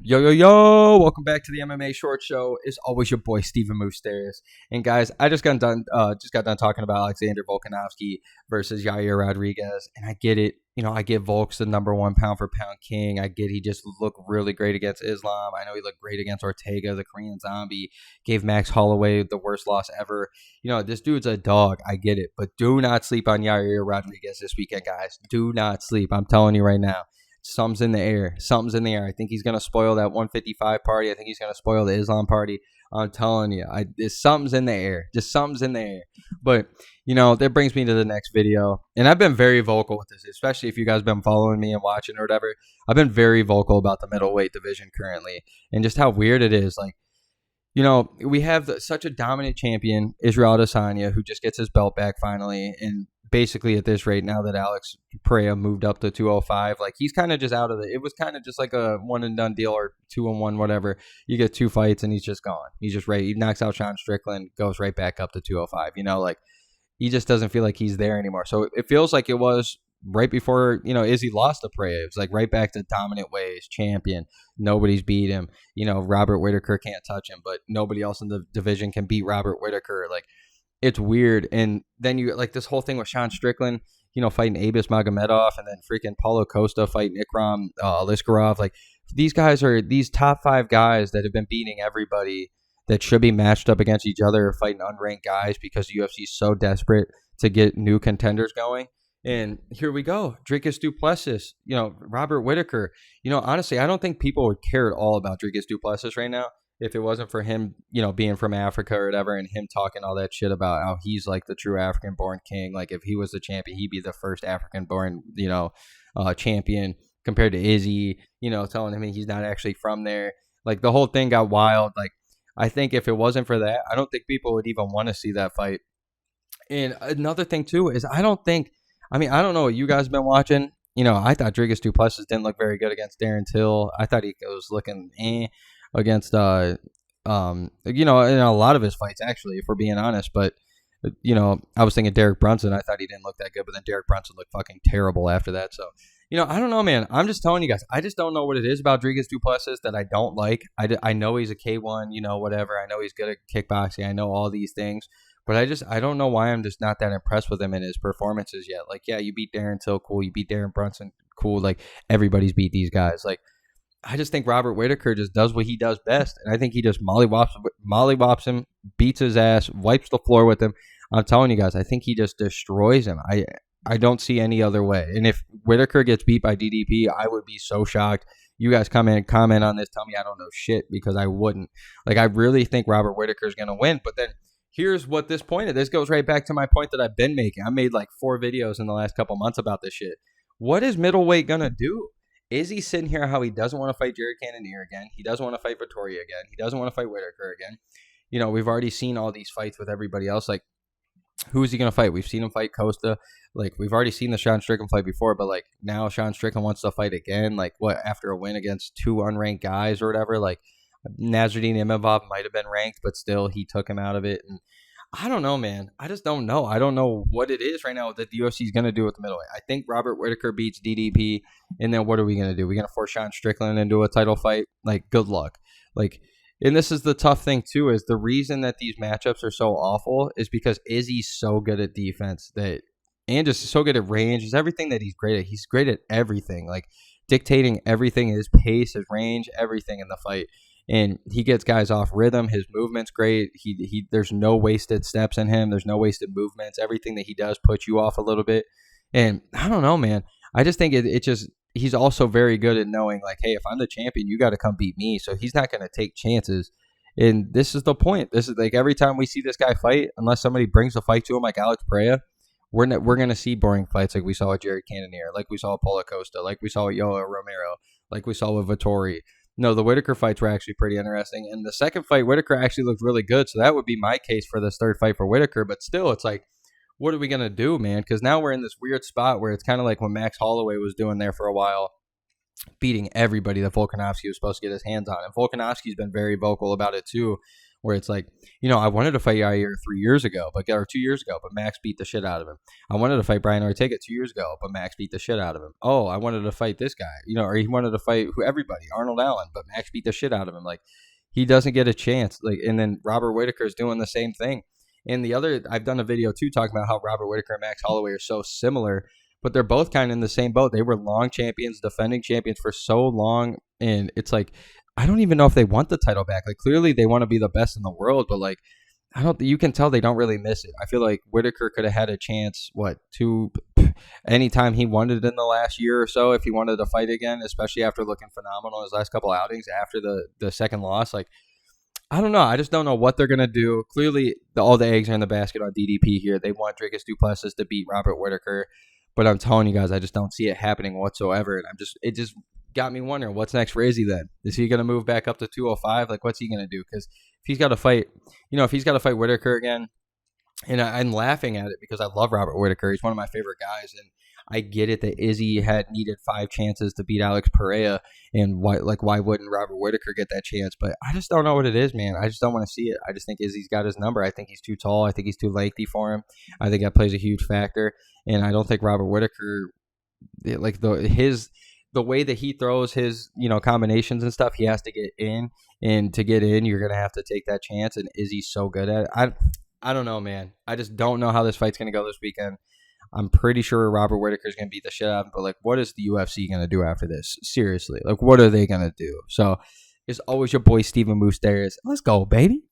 Yo, yo, yo! Welcome back to the MMA Short Show. It's always your boy Steven Moustaris. And guys, I just got done talking about Alexander Volkanovski versus Yair Rodriguez, and I get it. I get Volk's the number one pound for pound king. I get he just looked really great against Islam. I know he looked great against Ortega, the Korean Zombie. Gave Max Holloway the worst loss ever. This dude's a dog. I get it, but do not sleep on Yair Rodriguez this weekend, guys. Do not sleep. I'm telling you right now. Something's in the air. Something's in the air. I think he's going to spoil that 155 party. I think he's going to spoil the Islam party. I'm telling you, something's in the air. Just something's in the air. But, that brings me to the next video. And I've been very vocal with this, especially if you guys have been following me and watching or whatever. I've been very vocal about the middleweight division currently and just how weird it is. We have such a dominant champion, Israel Adesanya, who just gets his belt back finally. And basically at this rate, now that Alex Pereira moved up to 205, he's kind of just out of it was kind of just like a one and done deal or 2-1, whatever. You get 2 fights and he's just gone. He's just ready. He knocks out Sean Strickland, goes right back up to 205. He just doesn't feel like he's there anymore. So it feels like it was right before, Izzy lost to Pereira. It was right back to dominant ways, champion. Nobody's beat him. Robert Whittaker can't touch him, but nobody else in the division can beat Robert Whittaker. It's weird. And then you this whole thing with Sean Strickland, fighting Abus Magomedov, and then freaking Paulo Costa fighting Ikram Aliskerov. These guys are these top 5 guys that have been beating everybody that should be matched up against each other, fighting unranked guys because the UFC is so desperate to get new contenders going. And here we go. Dricus Du Plessis, Robert Whittaker. Honestly, I don't think people would care at all about Dricus Du Plessis right now if it wasn't for him, being from Africa or whatever, and him talking all that shit about how he's the true African-born king. If he was the champion, he'd be the first African-born, champion compared to Izzy, telling him he's not actually from there. The whole thing got wild. I think if it wasn't for that, I don't think people would even want to see that fight. And another thing, too, is I don't know what you guys have been watching. I thought Dricus Du Plessis didn't look very good against Darren Till. I thought he was looking against in a lot of his fights, actually, if we're being honest. But I was thinking Derek Brunson. I thought he didn't look that good, but then Derek Brunson looked fucking terrible after that. So I don't know, man. I'm just telling you guys, I just don't know what it is about Dricus Du Plessis that I don't like. I know he's a K1, whatever. I know he's good at kickboxing. I know all these things, but I don't know why I'm just not that impressed with him in his performances yet. Yeah, you beat Darren Till, cool. You beat Darren Brunson, cool. Everybody's beat these guys. I just think Robert Whittaker just does what he does best, and I think he just mollywops him, beats his ass, wipes the floor with him. I'm telling you guys, I think he just destroys him. I don't see any other way. And if Whittaker gets beat by DDP, I would be so shocked. You guys comment on this, tell me I don't know shit, because I wouldn't. I really think Robert Whittaker is going to win, but then here's what this point is. This goes right back to my point that I've been making. I made 4 videos in the last couple months about this shit. What is middleweight going to do? Is he sitting here how he doesn't want to fight Jared Cannonier again? He doesn't want to fight Vittoria again. He doesn't want to fight Whittaker again. We've already seen all these fights with everybody else. Who is he going to fight? We've seen him fight Costa. We've already seen the Sean Strickland fight before, but now Sean Strickland wants to fight again. After a win against 2 unranked guys or whatever? Nasruddin Imavov might have been ranked, but still he took him out of it. And I don't know, man. I just don't know. I don't know what it is right now that the UFC is going to do with the middleweight. I think Robert Whittaker beats DDP, and then what are we going to do? We're going to force Sean Strickland into a title fight? Good luck. And this is the tough thing, too, is the reason that these matchups are so awful is because Izzy's so good at defense and just so good at range. Is everything that he's great at. He's great at everything, dictating everything, his pace, his range, everything in the fight. And he gets guys off rhythm. His movement's great. There's no wasted steps in him. There's no wasted movements. Everything that he does puts you off a little bit. And I don't know, man. I just think he's also very good at knowing, hey, if I'm the champion, you got to come beat me. So he's not going to take chances. And this is the point. This is every time we see this guy fight, unless somebody brings a fight to him like Alex Pereira, we're going to see boring fights like we saw with Jared Cannonier, like we saw with Paulo Costa, like we saw with Yoel Romero, like we saw with Vittori. No, the Whittaker fights were actually pretty interesting. And the second fight, Whittaker actually looked really good. So that would be my case for this third fight for Whittaker. But still, it's what are we going to do, man? Because now we're in this weird spot where it's kind of like when Max Holloway was doing there for a while, beating everybody that Volkanovski was supposed to get his hands on. And Volkanovski's been very vocal about it, too, where it's like, I wanted to fight Yair 3 years ago, or 2 years ago, but Max beat the shit out of him. I wanted to fight Brian Ortega 2 years ago, but Max beat the shit out of him. Oh, I wanted to fight this guy, or he wanted to fight everybody, Arnold Allen, but Max beat the shit out of him. Like, he doesn't get a chance. Like, and then Robert Whittaker is doing the same thing. And I've done a video too talking about how Robert Whittaker and Max Holloway are so similar, but they're both kind of in the same boat. They were long champions, defending champions for so long, and it's like, I don't even know if they want the title back. Like, clearly they want to be the best in the world, but like, you can tell they don't really miss it. I feel like Whittaker could have had a chance, anytime he wanted in the last year or so, if he wanted to fight again, especially after looking phenomenal in his last couple outings after the second loss. Like, I don't know. I just don't know what they're going to do. Clearly, all the eggs are in the basket on DDP here. They want Dricus Du Plessis to beat Robert Whittaker, but I'm telling you guys, I just don't see it happening whatsoever. And it just got me wondering, what's next for Izzy then? Is he going to move back up to 205? Like, what's he going to do? Because if he's got to fight, Whittaker again, and I'm laughing at it because I love Robert Whittaker. He's one of my favorite guys, and I get it that Izzy had needed 5 chances to beat Alex Pereira, and why wouldn't Robert Whittaker get that chance? But I just don't know what it is, man. I just don't want to see it. I just think Izzy's got his number. I think he's too tall. I think he's too lengthy for him. I think that plays a huge factor, and I don't think Robert Whittaker, like the way that he throws his combinations and stuff, he has to get in, and to get in, you're gonna have to take that chance. And Izzy's so good at it. I don't know, man. I just don't know how this fight's gonna go this weekend. I'm pretty sure Robert Whittaker is going to beat the shit out of him, but like, what is the UFC going to do after this? Seriously, like, what are they going to do? So, it's always your boy Steven Moustaris. Let's go, baby.